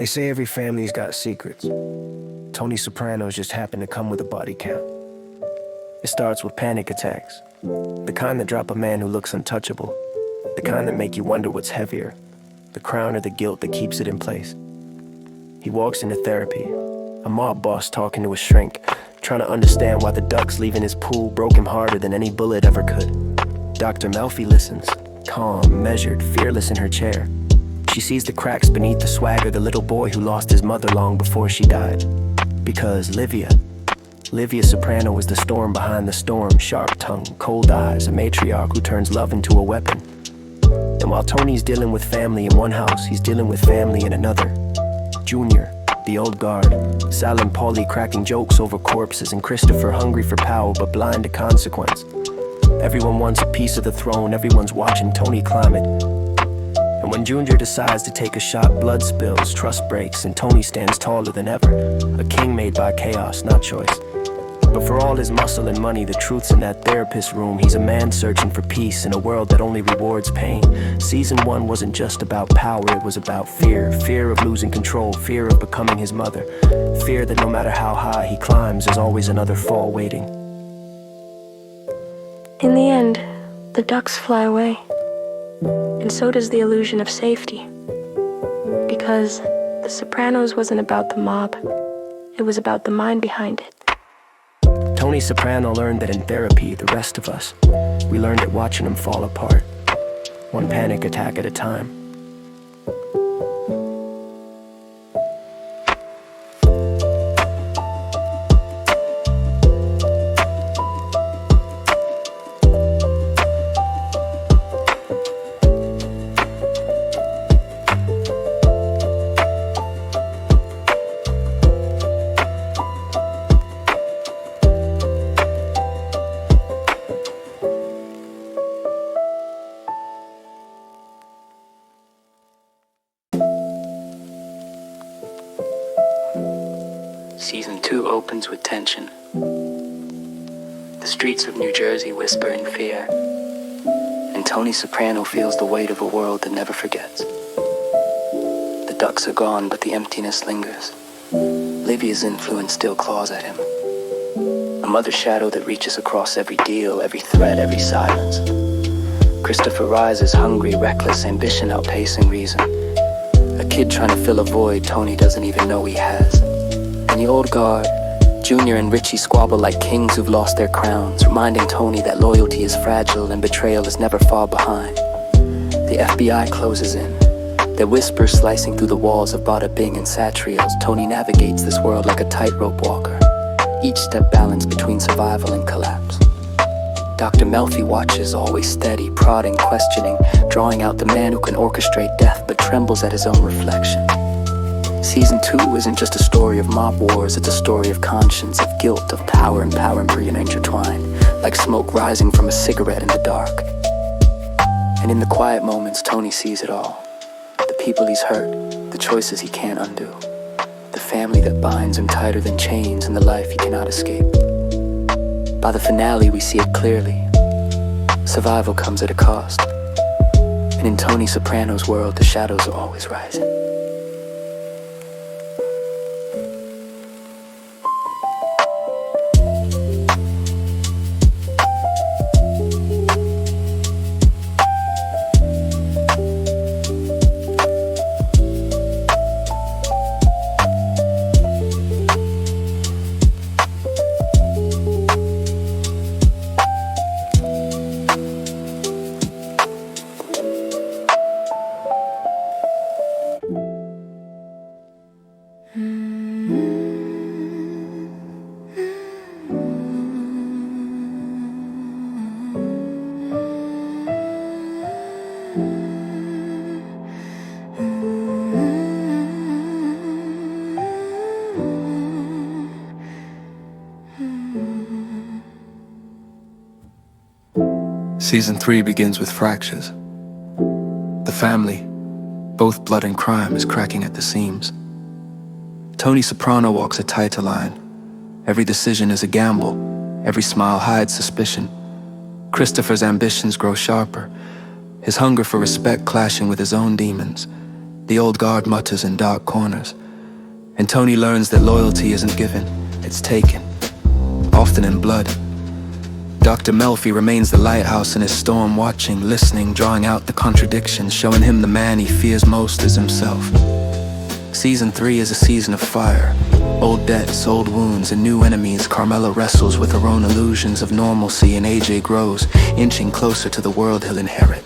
They say every family's got secrets. Tony Soprano's just happened to come with a body count. It starts with panic attacks, the kind that drop a man who looks untouchable, the kind that make you wonder what's heavier, the crown or the guilt that keeps it in place. He walks into therapy, a mob boss talking to a shrink, trying to understand why the ducks leaving his pool broke him harder than any bullet ever could. Dr. Melfi listens, calm, measured, fearless in her chair. She sees the cracks beneath the swagger, the little boy who lost his mother long before she died. Because Livia Soprano was the storm behind the storm, sharp tongue, cold eyes, a matriarch who turns love into a weapon. And while Tony's dealing with family in one house, he's dealing with family in another. Junior, the old guard, Sal and Paulie cracking jokes over corpses, and Christopher hungry for power but blind to consequence. Everyone wants a piece of the throne, everyone's watching Tony climb it. And when Junior decides to take a shot, blood spills, trust breaks, and Tony stands taller than ever. A king made by chaos, not choice. But for all his muscle and money, the truth's in that therapist room. He's a man searching for peace in a world that only rewards pain. Season 1 wasn't just about power, it was about fear. Fear of losing control, fear of becoming his mother. Fear that no matter how high he climbs, there's always another fall waiting. In the end, the ducks fly away. And so does the illusion of safety. Because The Sopranos wasn't about the mob. It was about the mind behind it. Tony Soprano learned that in therapy, the rest of us, we learned it watching him fall apart, one panic attack at a time. Season 2 opens with tension. The streets of New Jersey whisper in fear, and Tony Soprano feels the weight of a world that never forgets. The ducks are gone, but the emptiness lingers. Livia's influence still claws at him. A mother's shadow that reaches across every deal, every threat, every silence. Christopher rises, hungry, reckless, ambition outpacing reason. A kid trying to fill a void Tony doesn't even know he has. And the old guard, Junior and Richie squabble like kings who've lost their crowns, reminding Tony that loyalty is fragile and betrayal is never far behind. The FBI closes in, their whispers slicing through the walls of Bada Bing and Satrios. Tony navigates this world like a tightrope walker, each step balanced between survival and collapse. Dr. Melfi watches, always steady, prodding, questioning, drawing out the man who can orchestrate death but trembles at his own reflection. Season 2 isn't just a story of mob wars, it's a story of conscience, of guilt, of power and empowerment intertwined, like smoke rising from a cigarette in the dark. And in the quiet moments, Tony sees it all. The people he's hurt, the choices he can't undo, the family that binds him tighter than chains, and the life he cannot escape. By the finale, we see it clearly. Survival comes at a cost. And in Tony Soprano's world, the shadows are always rising. Season 3 begins with fractures. The family, both blood and crime, is cracking at the seams. Tony Soprano walks a tighter line. Every decision is a gamble. Every smile hides suspicion. Christopher's ambitions grow sharper, his hunger for respect clashing with his own demons. The old guard mutters in dark corners, and Tony learns that loyalty isn't given, it's taken, often in blood. Dr. Melfi remains the lighthouse in his storm, watching, listening, drawing out the contradictions, showing him the man he fears most is himself. Season 3 is a season of fire. Old debts, old wounds, and new enemies. Carmela wrestles with her own illusions of normalcy, and AJ grows, inching closer to the world he'll inherit.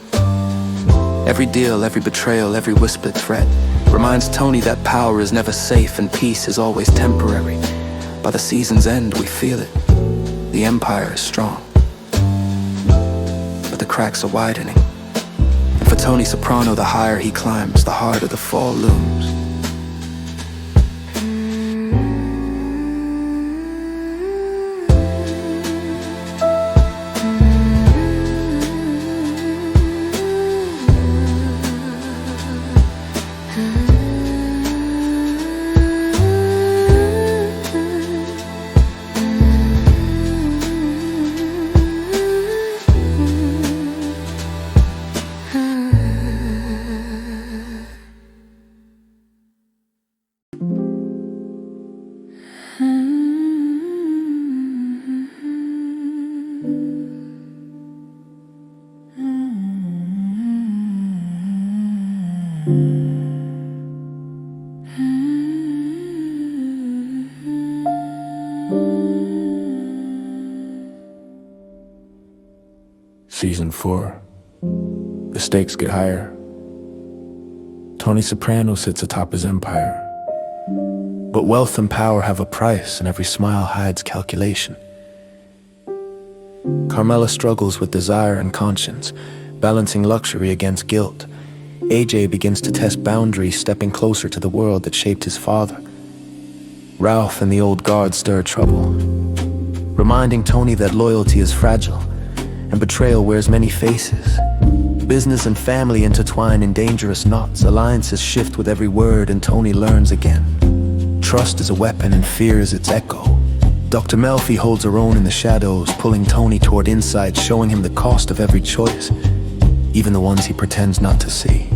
Every deal, every betrayal, every whispered threat reminds Tony that power is never safe and peace is always temporary. By the season's end, we feel it. The empire is strong, but the cracks are widening. And for Tony Soprano, the higher he climbs, the harder the fall looms. Season 4. The stakes get higher. Tony Soprano sits atop his empire. But wealth and power have a price, and every smile hides calculation. Carmela struggles with desire and conscience, balancing luxury against guilt. AJ begins to test boundaries, stepping closer to the world that shaped his father. Ralph and the old guard stir trouble, reminding Tony that loyalty is fragile and betrayal wears many faces. Business and family intertwine in dangerous knots. Alliances shift with every word, and Tony learns again. Trust is a weapon and fear is its echo. Dr. Melfi holds her own in the shadows, pulling Tony toward insight, showing him the cost of every choice, even the ones he pretends not to see.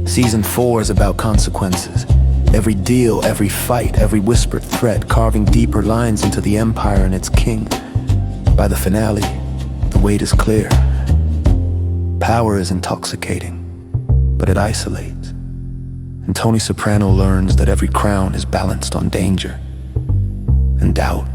Season 4 is about consequences. Every deal, every fight, every whispered threat, carving deeper lines into the empire and its king. By the finale, the weight is clear. Power is intoxicating, but it isolates. And Tony Soprano learns that every crown is balanced on danger and doubt.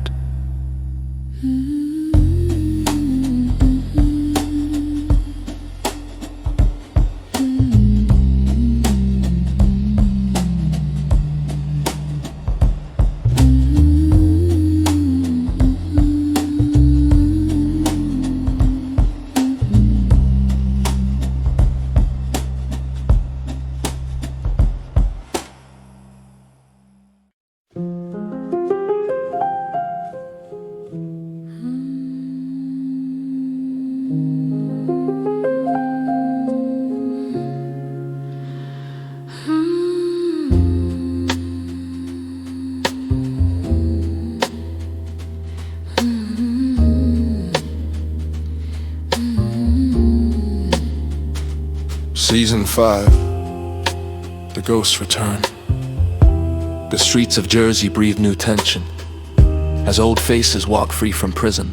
Season 5. The ghosts return. The streets of Jersey breathe new tension as old faces walk free from prison,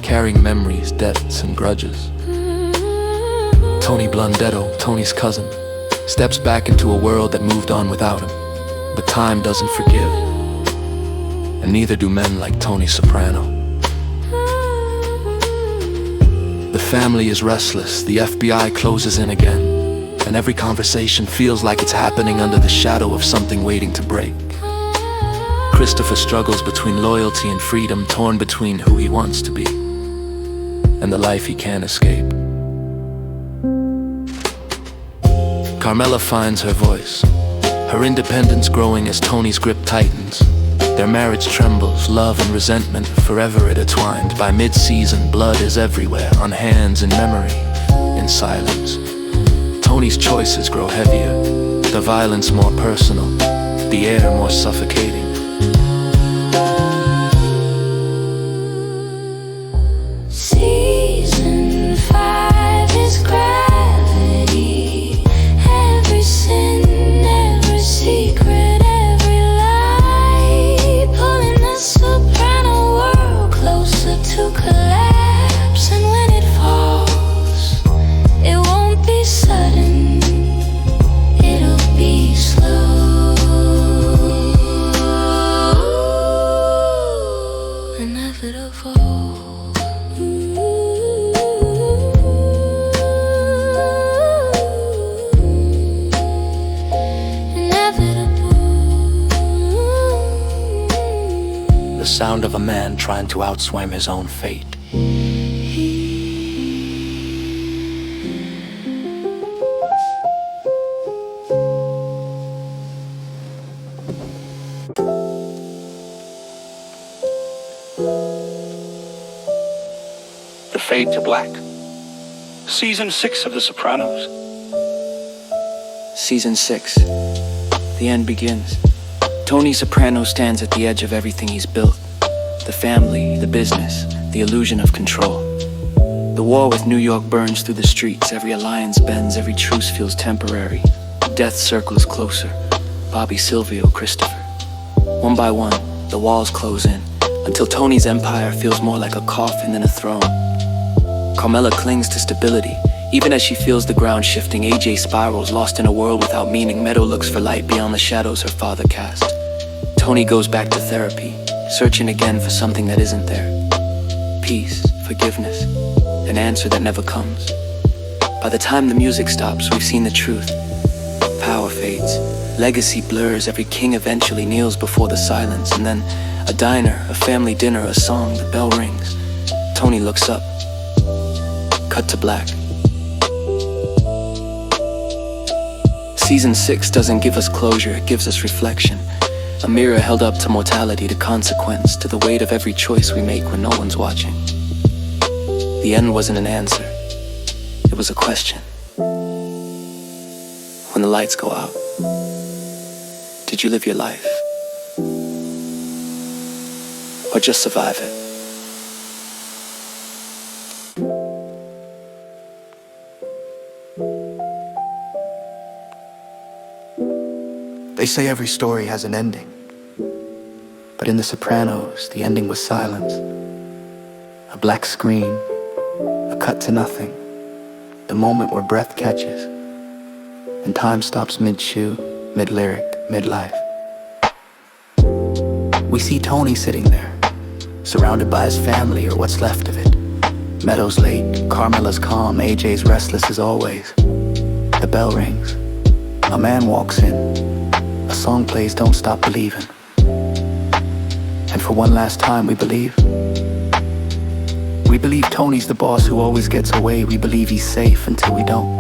carrying memories, debts, and grudges. Tony Blundetto, Tony's cousin, steps back into a world that moved on without him. But time doesn't forgive, and neither do men like Tony Soprano. The family is restless, the FBI closes in again, and every conversation feels like it's happening under the shadow of something waiting to break. Christopher struggles between loyalty and freedom, torn between who he wants to be and the life he can't escape. Carmela finds her voice, her independence growing as Tony's grip tightens. Their marriage trembles, love and resentment forever intertwined. By mid-season, blood is everywhere, on hands, in memory, in silence. Tony's choices grow heavier, the violence more personal, the air more suffocating. Season 5 is gravity. Every sound of a man trying to outswim his own fate. The Fade to Black. Season 6 of The Sopranos. Season 6. The end begins. Tony Soprano stands at the edge of everything he's built. The family, the business, the illusion of control. The war with New York burns through the streets. Every alliance bends, every truce feels temporary. Death circles closer. Bobby, Silvio, Christopher. One by one, the walls close in, until Tony's empire feels more like a coffin than a throne. Carmela clings to stability. Even as she feels the ground shifting, AJ spirals, lost in a world without meaning. Meadow looks for light beyond the shadows her father cast. Tony goes back to therapy, searching again for something that isn't there. Peace, forgiveness, an answer that never comes. By the time the music stops, we've seen the truth. Power fades, legacy blurs, every king eventually kneels before the silence. And then a diner, a family dinner, a song, the bell rings. Tony looks up. Cut to black. Season 6 doesn't give us closure, it gives us reflection. A mirror held up to mortality, to consequence, to the weight of every choice we make when no one's watching. The end wasn't an answer, it was a question. When the lights go out, did you live your life? Or just survive it? They say every story has an ending. But in The Sopranos, the ending was silence. A black screen, a cut to nothing. The moment where breath catches, and time stops mid-shoe, mid-lyric, mid-life. We see Tony sitting there, surrounded by his family or what's left of it. Meadow's late, Carmela's calm, AJ's restless as always. The bell rings. A man walks in. A song plays, Don't Stop Believing. And for one last time, we believe. We believe Tony's the boss who always gets away. We believe he's safe until we don't.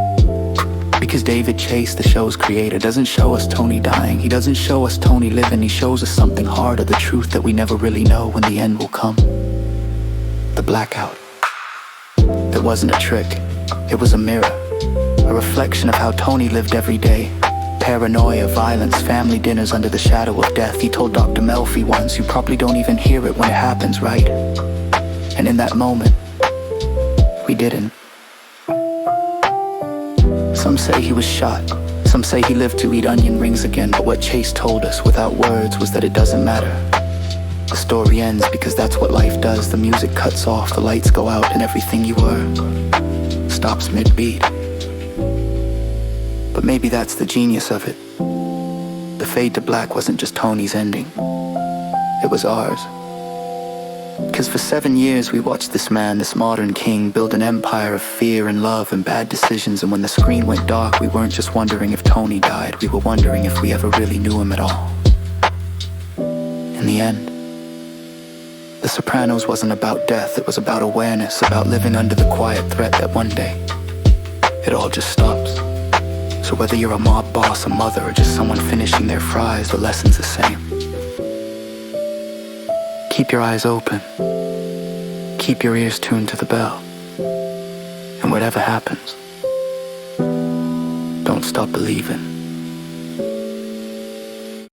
Because David Chase, the show's creator, doesn't show us Tony dying. He doesn't show us Tony living. He shows us something harder, the truth that we never really know when the end will come. The blackout. It wasn't a trick. It was a mirror. A reflection of how Tony lived every day. Paranoia, violence, family dinners under the shadow of death. He told Dr. Melfi once, you probably don't even hear it when it happens, right? And in that moment, we didn't. Some say he was shot. Some say he lived to eat onion rings again. But what Chase told us without words was that it doesn't matter. The story ends because that's what life does. The music cuts off, the lights go out, and everything you were stops mid-beat. But maybe that's the genius of it. The fade to black wasn't just Tony's ending. It was ours. Because for 7 years we watched this man, this modern king, build an empire of fear and love and bad decisions. And when the screen went dark, we weren't just wondering if Tony died. We were wondering if we ever really knew him at all. In the end, The Sopranos wasn't about death. It was about awareness, about living under the quiet threat that one day it all just stops. So whether you're a mob boss, a mother, or just someone finishing their fries, the lesson's the same. Keep your eyes open. Keep your ears tuned to the bell. And whatever happens, don't stop believing.